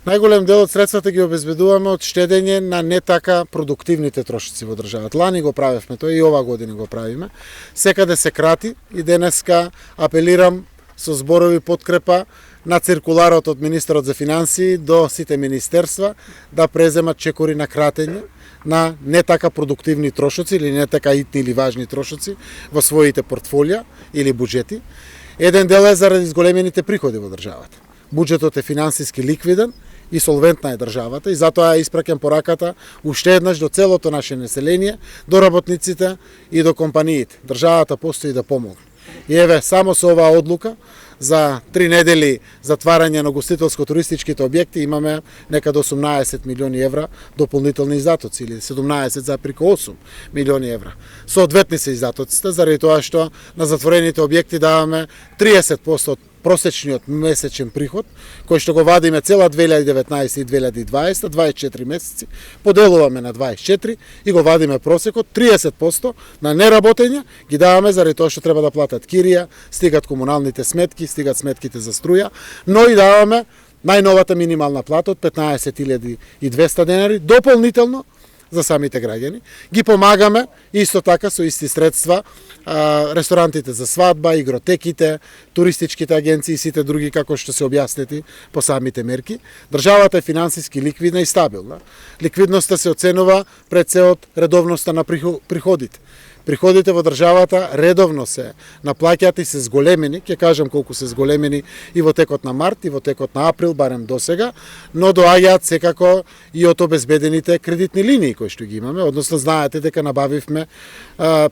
Најголем дел од средствата ги обезбедуваме од штедење на не така продуктивните трошоци во државата. Лани го правевме тоа и ова година го правиме. Секаде се крати и денеска апелирам со зборови подкрепа на циркуларот од министерот за финансии до сите министерства да преземат чекори на кратење на не така продуктивни трошоци или не така итни или важни трошоци во своите портфолија или буџети. Еден дел е заради зголемените приходи во државата. Буџетот е финансиски ликвиден и солвентна е државата и затоа ја испраќам пораката уште еднаш до целото наше население, до работниците и до компаниите. Државата постои да помогне. И еве, само со оваа одлука, за 3 недели затварање на гостителско-туристичките објекти имаме некаде 18 милиони евра дополнителни издатоци или 17,8 милиони евра. Соодветни се издатоците заради тоа што на затворените објекти даваме 30% од просечниот месечен приход, кој што го вадиме цела 2019 и 2020, 24 месеци, поделуваме на 24 и го вадиме просекот, 30% на неработење ги даваме заради тоа што треба да платат кирија, стигат комуналните сметки, стигат сметките за струја, но и даваме најновата минимална плата од 15.200 денари дополнително за самите граѓани. Ги помагаме исто така со исти средства ресторантите за свадба, игротеките, туристичките агенции и сите други како што се објаснети по самите мерки. Државата е финансиски ликвидна и стабилна. Ликвидноста се оценува пред се од редовноста на приходите. Приходите во државата редовно се наплаќаат и се зголемени, ќе кажам колку се зголемени и во текот на март и во текот на април, барем до сега, но доаѓаат секако и од обезбедените кредитни линии кои што ги имаме, односно знаете дека набавивме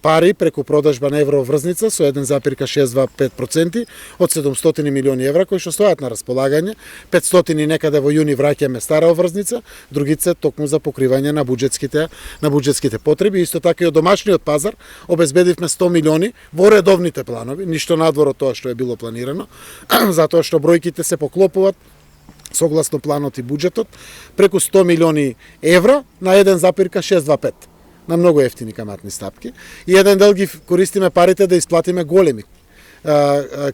пари преку продажба на евроврзница со 1,625% од 700 милиони евра кои што стојат на располагање, 500 некаде во јуни враќаме стара врзница, другица токму за покривање на буџетските потреби, исто така и од домашниот пазар обезбедивме 100 милиони во редовните планови, ништо надвор од тоа што е било планирано, затоа што бројките се поклопуваат согласно планот и буџетот, преку 100 милиони евра на 1,625 на многу ефтини каматни стапки. И еден дел ги користиме парите да исплатиме големи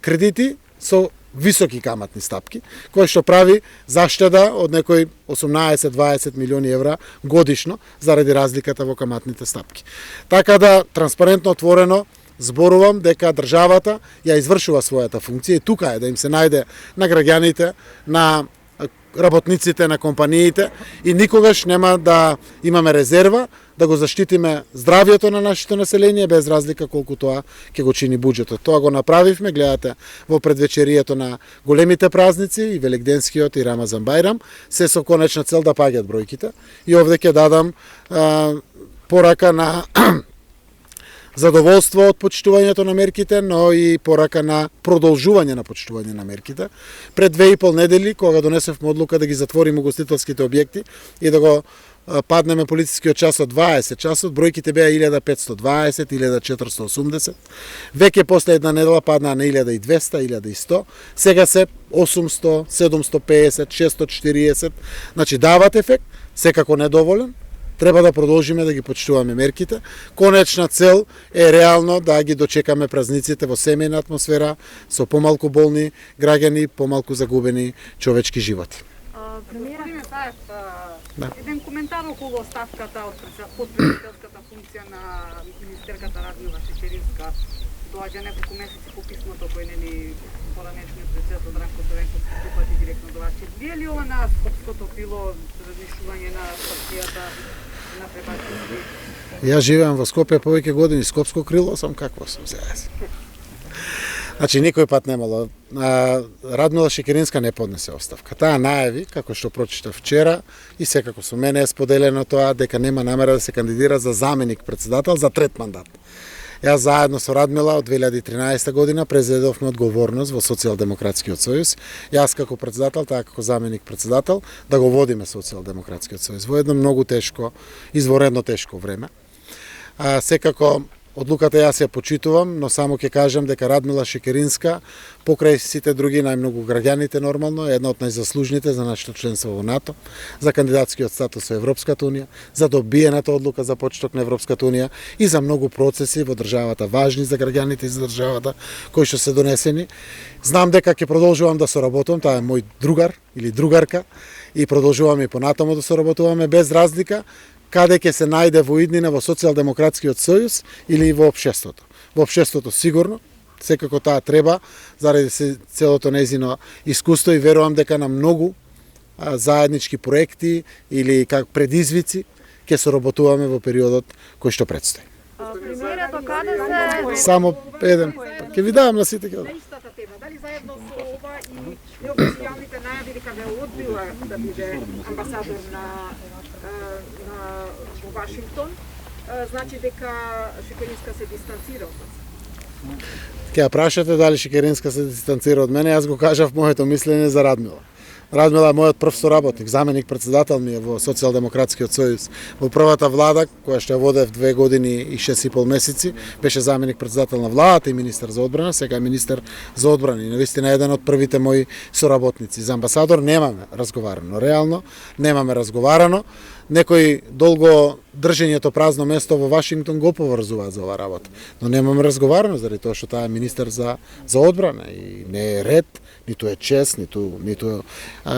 кредити со високи каматни стапки, кој што прави заштеда од некои 18-20 милиони евра годишно заради разликата во каматните стапки. Така да, транспарентно отворено, зборувам дека државата ја извршува својата функција и тука е да им се најде на граѓаните, на работниците, на компаниите и никогаш нема да имаме резерва да го заштитиме здравјето на нашето население без разлика колку тоа ќе го чини буџетот. Тоа го направивме, гледате во предвечерието на големите празници и Великденскиот и Рамазан Бајрам, се со конечна цел да паѓаат бројките. И овде ќе дадам порака на задоволство од почитувањето на мерките, но и порака на продолжување на почитување на мерките. Пред 2,5 недели, кога донесевме одлука да ги затвориме угостителските објекти и да го паднеме полицискиот час од 20 часот, бројките беа 1520, 1480. Веќе после една недела паднаа на 1200, 1100. Сега се 800, 750, 640. Значи дават ефект, секако недоволен. Треба да продолжиме да ги почитуваме мерките. Конечна цел е реално да ги дочекаме празниците во семејна атмосфера, со помалку болни граѓани, помалку загубени човечки животи. Господин Саев, еден коментар околу оставката од подпредседателската функција на министерката Радмила Шекеринска. Доаѓа неколку месеци по писмото кој нели поранешниот председател Бранко Црвенков се прифати директно до вас. Вие ли ова на скопското крило размислување на партијата на пребачки? Ја живеам во Скопје повеќе години, скопско крило сам какво сум сега. Значи, никој пат немало. Радмила Шекеринска не поднесе оставка. Таа најави, како што прочитав вчера, и секако со мене е споделено тоа, дека нема намера да се кандидира за заменик председател за трет мандат. Јас заедно со Радмила од 2013 година презедовме одговорност во Социјалдемократскиот сојуз. Јас како председател, таа како заменик председател, да го водиме Социјалдемократскиот сојуз во едно многу тешко, изворедно тешко време. Секако Одлуката јас ја почитувам, но само ќе кажам дека Радмила Шекеринска, покрај сите други најмногу граѓаните нормално, е една од најзаслужните за нашето членство во НАТО, за кандидатскиот статус во Европската унија, за добиената одлука за почеток на Европската унија и за многу процеси во државата, важни за граѓаните и за државата, кои што се донесени. Знам дека ќе продолжувам да соработувам, таа е мој другар или другарка и продолжуваме и понатаму да соработуваме без разлика каде ќе се најде во иднина во Социјалдемократскиот сојуз или во општеството. Во општеството сигурно, секако таа треба, заради целото нејзино искуство и верувам дека на многу заеднички проекти или как предизвици ќе соработуваме во периодот кој што предстои. Премиерот каде се Само еден, ќе ви давам на сите ќе. На истата тема, дали заедно со ова и неофицијалните најави дека ве одбила да биде амбасадор во Вашингтон, значи дека Шекеринска се дистанцира од вас? Ќе ја прашате дали Шекеринска се дистанцира од мене, јас го кажав моето мислење за Радмила. Радмила е мојот прв соработник, заменик председател ми е во Социјалдемократскиот сојуз. Во првата влада, која што ја водев 2 години и 6,5 месеци, беше заменик председател на владата и министер за одбрана, сега е министер за одбрана и навистина еден од првите мои соработници. За амбасадор немаме разговарано, реално немаме разговарано. Некои долго држењето празно место во Вашингтон го поврзуваат за оваа работа, но немаме разговарано заради тоа што таа е министер за одбрана и не е ред, ниту е чест, ниту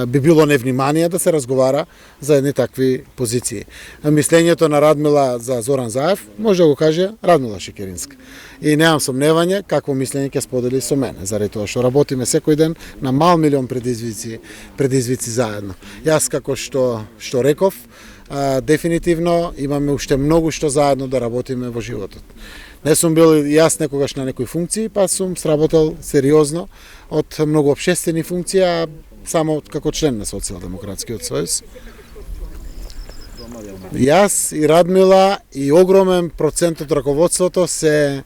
би било невнимание да се разговара за едни такви позиции. Мислењето на Радмила за Зоран Заев може да го каже Радмила Шекеринска. И немам сомневање какво мислење ќе сподели со мене, заради тоа што работиме секој ден на мал милион предизвици заедно. Јас како што реков, дефинитивно имаме уште многу што заедно да работиме во животот. Не сум бил јас некогаш на некои функции, па сум сработал сериозно од многу општествени функции, а само како член на Социјалдемократскиот сојуз. Јас и Радмила и огромен процент од раководството се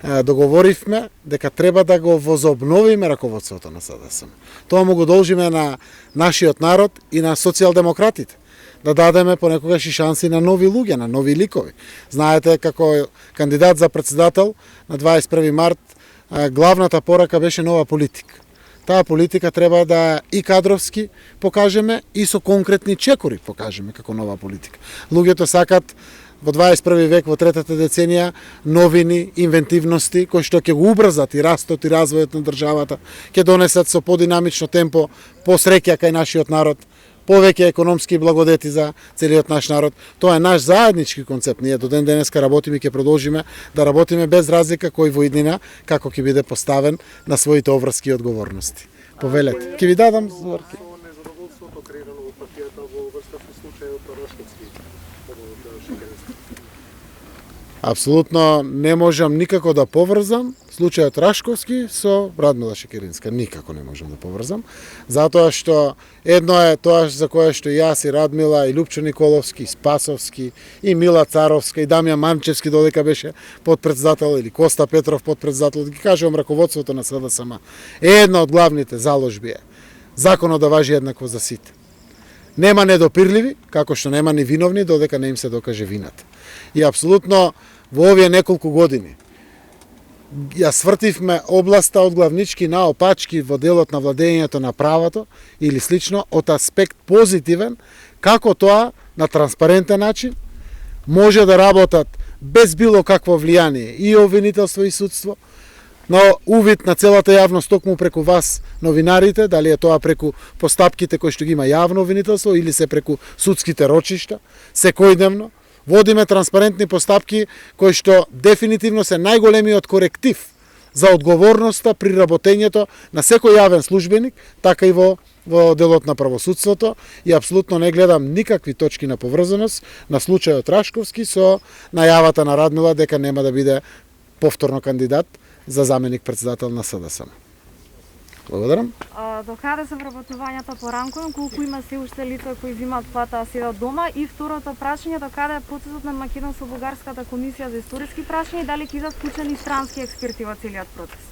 договоривме дека треба да го возобновиме раководството на СДСМ. Тоа му го должиме на нашиот народ и на социјалдемократите. Да дадеме понекогаш и шанси на нови луѓе, на нови ликови. Знаете, како кандидат за председател на 21 март, главната порака беше нова политика. Таа политика треба да и кадровски покажеме и со конкретни чекори покажеме како нова политика. Луѓето сакат во 21 век, во третата деценија, новини, инвентивности, кои што ќе го убрзат и растот и развојот на државата, ќе донесат со подинамично темпо посреќа кај нашиот народ, повеќе економски благодети за целиот наш народ. Тоа е наш заеднички концепт. Ние до ден денеска работиме и ќе продолжиме да работиме без разлика кој во иднина како ќе биде поставен на своите обврски и одговорности. Повелете. Ќе ви дадам зорки. Со незадоволството креирано во партијата во врска со случајот Рашковски. Апсолутно не можам никако да поврзам случајот Рашковски со Радмила Шекеринска. Никако не можам да поврзам. Затоа што едно е тоа за кое што јас и Радмила и Лупчо Николовски, и Спасовски, и Мила Царовска, и Дамјан Манчевски додека беше подпредседател, или Коста Петров подпредседател, да ги кажувам раководството на СДСМ. Една од главните заложби е законот да важи еднакво за сите. Нема недопирливи, како што нема ни виновни, додека не им се докаже вината. И апсолутно во овие неколку години ја свртивме областа од главнички наопачки во делот на владењето на правото или слично од аспект позитивен, како тоа на транспарентен начин може да работат без било какво влијание и обвинителство и судство, на увид на целата јавност токму преку вас, новинарите, дали е тоа преку постапките кои што ги има јавно обвинителство или се преку судските рочишта, секојдневно. Водиме транспарентни постапки кои што дефинитивно се најголемиот коректив за одговорноста при работењето на секој јавен службеник, така и во делот на правосудството, и апсолутно не гледам никакви точки на поврзаност на случајот Рашковски со најавата на Радмила дека нема да биде повторно кандидат за заменик председател на СДСМ. Благодарам. До каде се вработувањата по ранковен, колку има се уште лица кои взимаат плата а седат дома, и второто прашање, до каде е процесот на Македонско-бугарската комисија за историски прашања и дали ќе бидат вклучени странски експерти во целиот процес?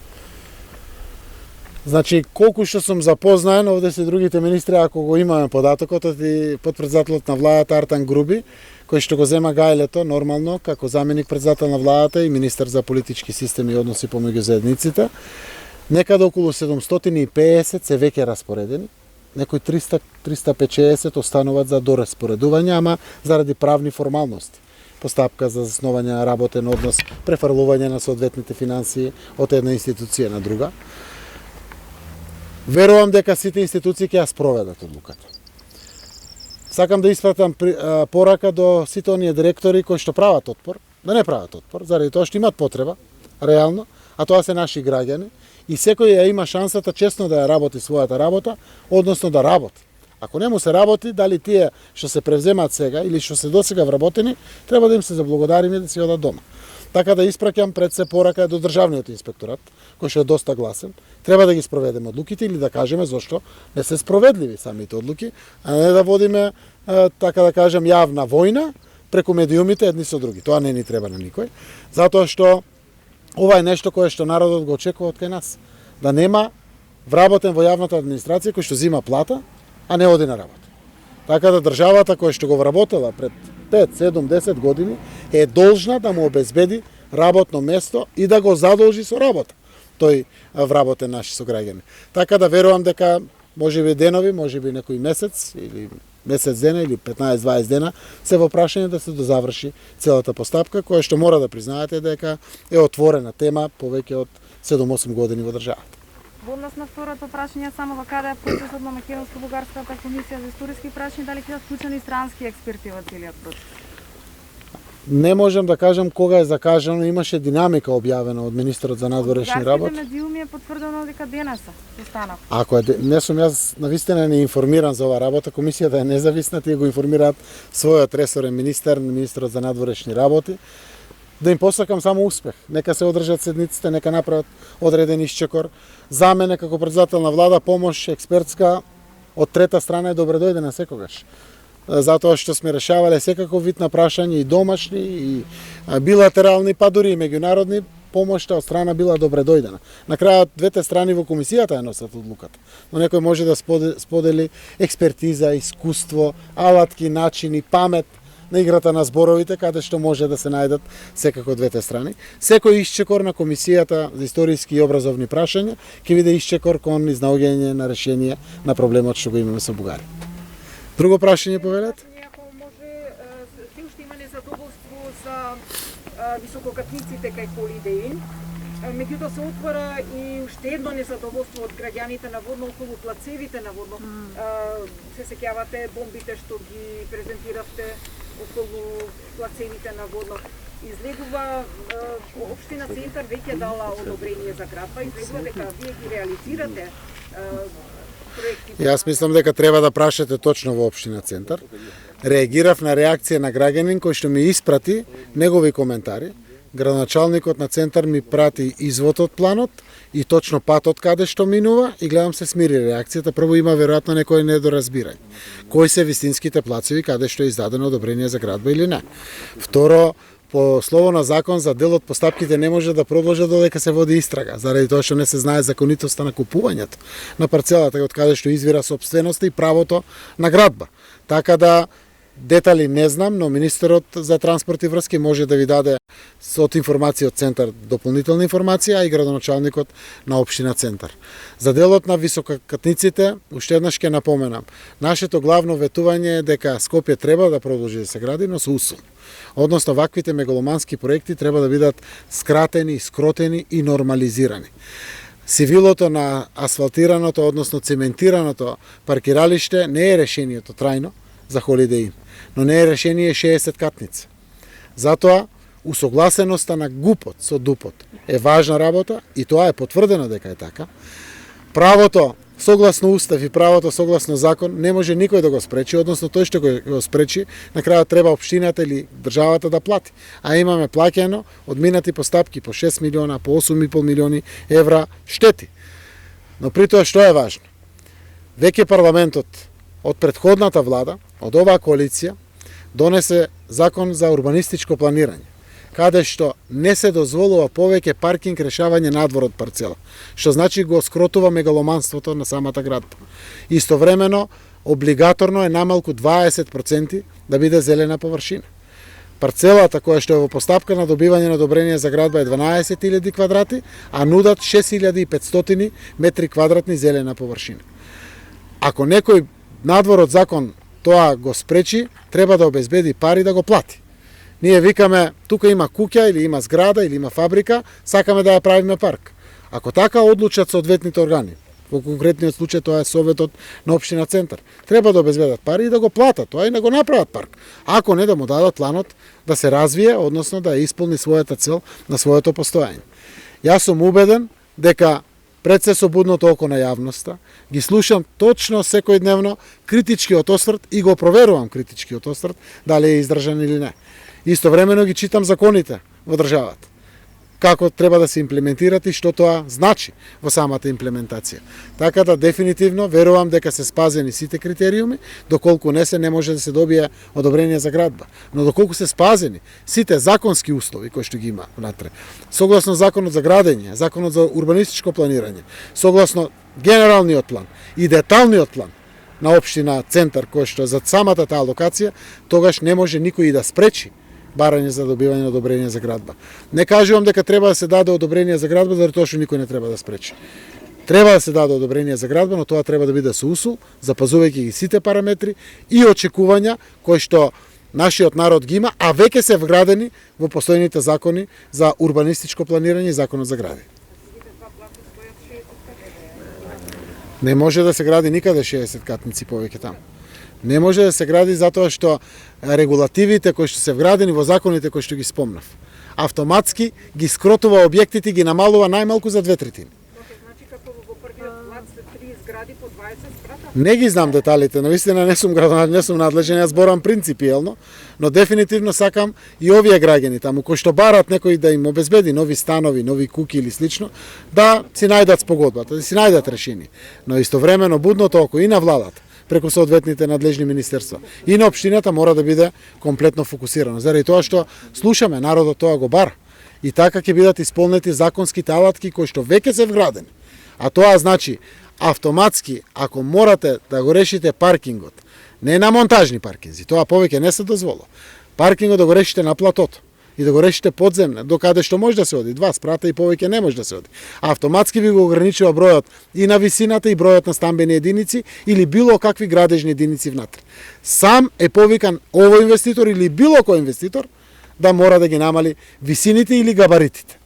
Значи, колку што сум запознаен, овде се другите министри, ако го имаме податокот, и подпредседателот на владата Артан Груби, кој што го зема гајлето нормално како заменик председател на владата и министер за политички системи и односи помеѓу заедниците. Некаде околу 750 се веќе распоредени, некои 300-350 остануваат за дораспоредување, ама заради правни формалности. Постапка за заснување на работен однос, префрлување на соодветните финансии од една институција на друга. Верувам дека сите институции ќе ја спроведат одлуката. Сакам да испратам порака до сите оние директори кои што прават отпор, да не прават отпор, заради тоа што имат потреба, реално, а тоа се наши граѓани, и секој ја има шансата честно да ја работи својата работа, односно да работи. Ако не му се работи, дали тие што се превземаат сега или што се досега вработени, треба да им се заблагодариме и да си одат дома. Така да испраќам пред се порака до Државниот инспекторат, кој што е доста гласен, треба да ги спроведеме одлуките или да кажеме зошто не се спроведливи самите одлуки, а не да водиме, така да кажем, јавна војна преку медиумите едни со други. Тоа не ни треба на никој, затоа што ова е нешто кое што народот го очекува од кај нас. Да нема вработен во јавната администрација кој што зима плата, а не оди на работа. Така да државата која што го вработела пред 5, 7, 10 години е должна да му обезбеди работно место и да го задолжи со работа тој вработен наши сограѓани. Така да верувам дека можеби денови, можеби некој месец или месец дена или 15-20 дена се во прашање да се дозаврши целата постапка, која што мора да признаете дека е отворена тема повеќе од 7-8 години во државата. Во однос на второто прашање, само во каде е процесот на Македонско-бугарската комисија за историски прашања, дали ќе вклучени странски експерти во целиот процес? Не можам да кажам кога е закажано, имаше динамика објавена од министерот за надворешни работи. Бугарските медиуми е потврдено дека денеса се станав. Ако е, не сум јас навистина не информиран за оваа работа, комисијата е независна, тие го информираат својот ресорен министерот за надворешни работи. Да им посакам само успех. Нека се одржат седниците, нека направат одреден исчекор. За мене како председател на влада помош експертска од трета страна е добре дојде на секогаш. Затоа што сме решавале секаков вид на прашања и домашни и билатерални, па дури и меѓународни, помошта од страна била добре дојдена. На крајот двете страни во комисијата ја носат одлуката. Но некој може да сподели експертиза, искуство, алатки, начини, памет на играта на зборовите, каде што може да се најдат секако двете страни. Секој исчекор на комисијата за историски и образовни прашања ќе биде исчекор кон изнаоѓање на решение на проблемот што го имаме со Бугарија. Друго прашање, повелете? Ако може, се уште има незадоволство за висококатниците кај Холидеин. Меѓутоа се отвора и уште едно незадоволство од граѓаните наводно околу плацевите наводно. Се сеќавате бомбите што ги презентиравте околу плацевите наводно. Излегува општина Центар веќе дала одобрение за градба, излегува дека вие ги реализирате проекти. Јас мислам дека треба да прашате точно во општина Центар. Реагирав на реакција на граѓанин кој што ми испрати негови коментари. Градоначалникот на Центар ми прати извод од планот и точно патот каде што минува и гледам се смири реакцијата. Прво има веројатно некој недоразбирање. Кои се вистинските плацеви каде што е издадено одобрение за градба или не. Второ, по слово на закон за дел од постапките не може да продолжат додека се води истрага, заради тоа што не се знае законитоста на купувањето на парцелата од каде што извира собственоста и правото на градба. Така да детали не знам, но министерот за транспорт и врски може да ви даде од информација од Центар дополнителна информација, а и градоначалникот на општина Центар. За делот на висококатниците, уште еднаш ќе напоменам, нашето главно ветување е дека Скопје треба да продолжи да се гради, но со усил. Односно, ваквите мегаломански проекти треба да бидат скратени, скротени и нормализирани. Сивилото на асфалтираното, односно цементираното паркиралиште не е решението трајно за Holiday Inn, но не е решение 60 катница. Затоа, усогласеноста на ГУПот со ДУПот е важна работа и тоа е потврдено дека е така. Правото согласно устав и правото согласно закон не може никој да го спречи, односно тој што го спречи, на крајот треба општината или државата да плати. А имаме плаќено од минати постапки по 6 милиона, по 8,5 милиони евра штети. Но при тоа што е важно? Веќе парламентот од претходната влада, од оваа коалиција, донесе закон за урбанистичко планирање. каде што не се дозволува повеќе паркинг решавање надвор од парцела, што значи го скротува мегаломанството на самата градба. Истовремено, облигаторно е намалку 20% да биде зелена површина. Парцелата која што е во постапка на добивање на одобрение за градба е 12.000 квадрати, а нудат 6.500 метри квадратни зелена површина. Ако некој надвор од закон тоа го спречи, треба да обезбеди пари да го плати. Ние викаме, тука има куќа или има зграда или има фабрика, сакаме да ја правиме парк. Ако така одлучат соодветните органи, во конкретниот случај тоа е Советот на општина Центар, треба да обезбедат пари и да го платат тоа и да го направат парк. Ако не, да му дадат планот да се развие, односно да исполни својата цел на своето постојање. Јас сум убеден дека пред се со будното око на јавноста, ги слушам точно секојдневно критичкиот осврт и го проверувам критичкиот осврт дали е издржан или не. Истовремено ги читам законите во државата, како треба да се имплементират и што тоа значи во самата имплементација. Така да дефинитивно верувам дека се спазени сите критериуми, доколку не може да се добие одобрение за градба. Но доколку се спазени сите законски услови кои што ги има внатре, согласно законот за градење, законот за урбанистичко планирање, согласно генералниот план и деталниот план на општина Центар кој што за самата таа локација, тогаш не може никој и да спречи барање за добивање на одобрение за градба. Не кажувам дека треба да се даде одобрение за градба, заради тоа што никој не треба да спречи. Треба да се даде одобрение за градба, но тоа треба да биде со усул, запазувајќи ги сите параметри и очекувања кои што нашиот народ ги има, а веќе се вградени во постојните закони за урбанистичко планирање и законот за гради. Не може да се гради никаде 60 катници повеќе таму. Не може да се гради затоа што регулативите кои што се вградени во законите кои што ги спомнав, автоматски ги скротува објектите и ги намалува најмалку за 2/3. Значи како во првиот план се 3 згради по 20 спрата? Не ги знам деталите, навистина не сум градоначалник, не сум надлежен, јас зборам принципиелно, но дефинитивно сакам и овие граѓани таму кои што барат некој да им обезбеди нови станови, нови куќи или слично, да си најдат спогодбата, да си најдат решение. Но истовремено будното око и на владата преку соодветните надлежни министерства и на општината мора да биде комплетно фокусирано. Заради тоа што слушаме народот тоа го бара. И така ќе бидат исполнети законските алатки кои што веќе се вградени. А тоа значи автоматски, ако морате да го решите паркингот, не на монтажни паркинзи, тоа повеќе не се дозволува. Паркингот да го решите на платото и да го решите подземно, до каде што може да се оди, 2 спрата и повеќе не може да се оди. Автоматски ви го ограничува бројот и на висината и бројот на стамбени единици или било какви градежни единици внатре. Сам е повикан овој инвеститор или било кој инвеститор да мора да ги намали висините или габаритите.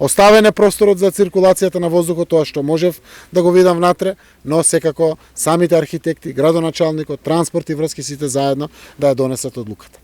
Оставен е просторот за циркулацијата на воздухот, тоа што можев да го видам внатре, но секако самите архитекти, градоначалникот, транспорт и врски сите заедно да ја донесат одлуката.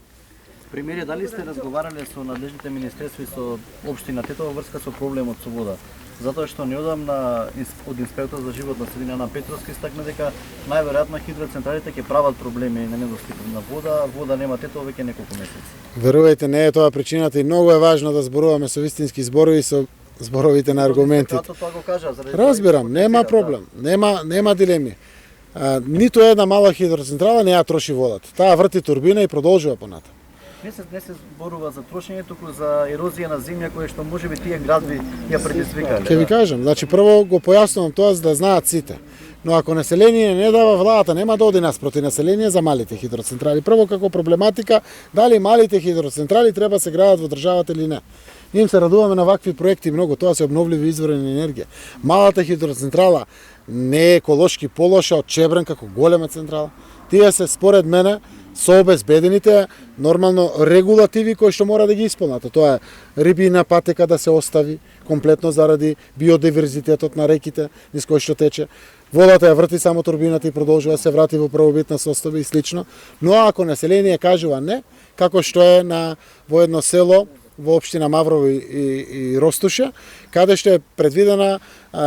Премиере, дали сте разговарале со надлежните министерства и со општина Тетово врска со проблемот со вода? Затоа што неодамна од инспектор за животна средина на Петровски стакна дека најверојатно хидроцентралите ќе прават проблеми на недостиг на вода, вода нема Тетово веќе неколку месеци. Верувајте, не е тоа причината и многу е важно да зборуваме со вистински зборови, со зборовите на аргументите. Тоа го кажа, Разбирам, нема проблем, нема дилеми. Ниту една мала хидроцентрала не ја троши водата. Таа врти турбина и продолжува понатаму. Не се зборува за трошење, туку за ерозија на земја која што можеби тие градби ја предизвикале. Ќе ви кажам, значи прво го појаснувам тоа за да знаат сите. Но ако население не дава владата, нема да оди нас проти население за малите хидроцентрали. Прво како проблематика, дали малите хидроцентрали треба се градат во државата или не. Ние им се радуваме на вакви проекти многу, тоа се обновливи извори на енергија. Малата хидроцентрала не е еколошки полоша од Чебрен како голема централа. Тие се според мене со обезбедените нормално регулативи кои што мора да ги исполнат. Тоа е рибина патека да се остави комплетно заради биодиверзитетот на реките низ кои што тече. Водата ја врти само турбината и продолжува да се врати во првобитна состојба и слично. Но ако население кажува не, како што е во едно село во општина Маврово и Ростуша, каде што е предвидена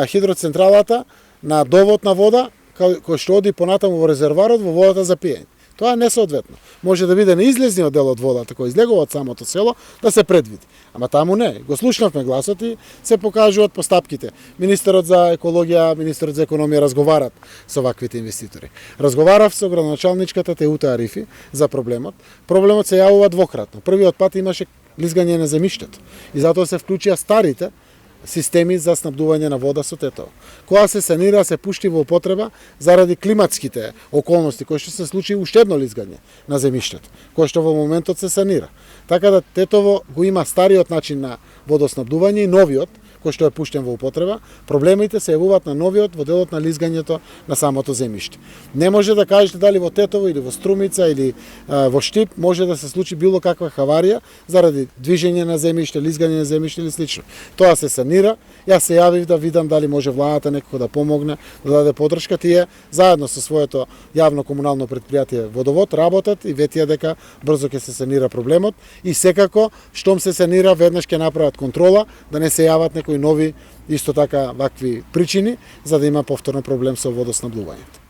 хидроцентралата на довод на вода кој што оди понатаму во резерварот во водата за пиење. Тоа е несоодветно. Може да биде на излезниот дел од водата кој излегува од самото село да се предвиди. Ама таму не. Го слушнавме гласот и се покажуваат постапките. Министерот за екологија, министерот за економија разговарат со ваквите инвеститори. Разговарав со градоначалничката Теута Арифи за проблемот. Проблемот се јавува двократно. Првиот пат имаше лизгање на земјиштето. И затоа се вклучија старите системи за снабдување на вода со тетово. Кога се санира, се пушти во употреба заради климатските околности, кои што се случи уште едно лизгање на земјиштето, кој што во моментот се санира. Така да тетово го има стариот начин на водоснабдување и новиот, кој што е пуштен во употреба, проблемите се јавуваат на новиот во делот на лизгањето на самото земјиште. Не може да кажете дали во Тетово или во Струмица или во Штип може да се случи било каква хаварија заради движење на земјиште, лизгање на земјиште или слично. Тоа се санира. Јас се јавив да видам дали може владата некако да помогне, да даде поддршка. Тие заедно со своето јавно комунално предпријатие Водовод работат и ветија дека брзо ќе се санира проблемот и секако штом се санира веднаш ќе направат контрола да не се јават некои нови исто така вакви причини за да има повторно проблем со водоснабдувањето.